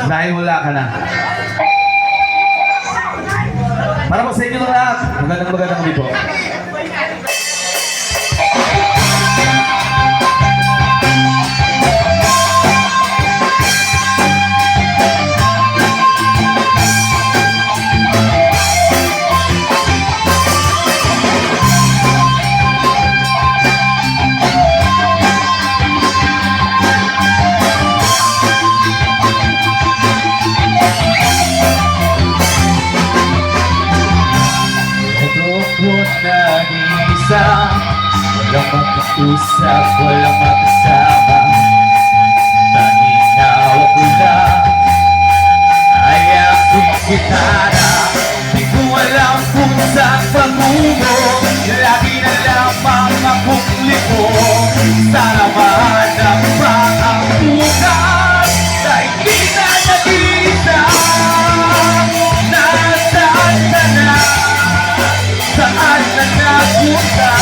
Dahil wala ka na. Para po sa inyo lahat, magandang gabi po. Nag-iisa, walang magkausap, walang magkasama. Tanging hawak ko lang ay aking gitara. Di ko alam kung saan patungo, lagi na lamang akong liko. Sana mahanap pa ang bukas na hindi na nag-iisa. Nasaan ka na? Saan na napunta?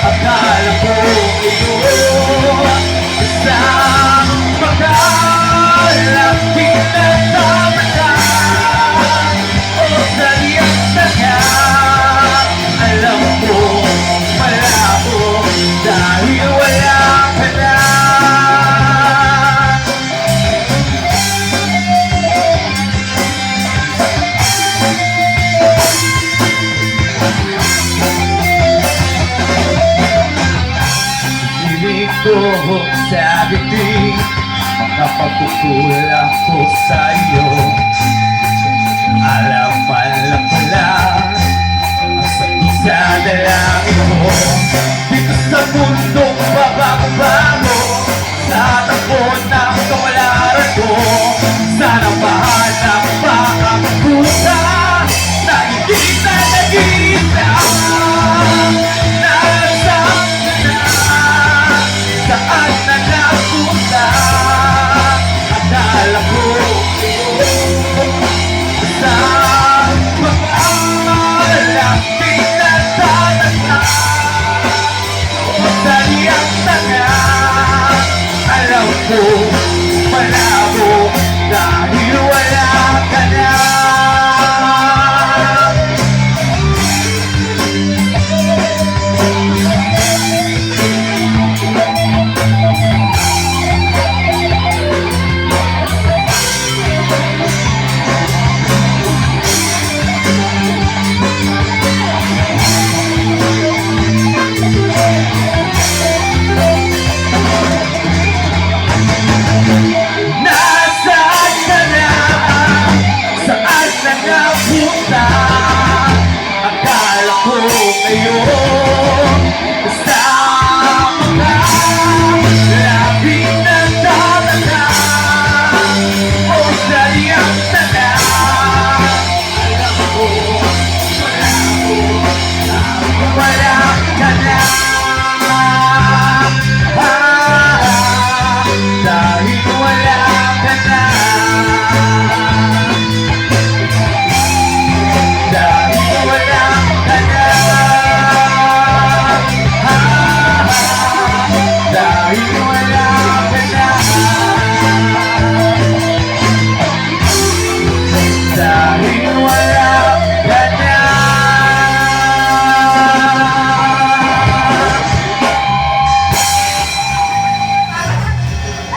Akala ko ito isang pagkalapit na tamata. O sariyang taga, alam mo malabo dahil wala ka na. Ko sa bibig, napagkukulang ko sa'yo. Alam man lang pala sa dalangin mo. Dito sa mundong babago, sa takbo ng kamalaran ko, sana mahal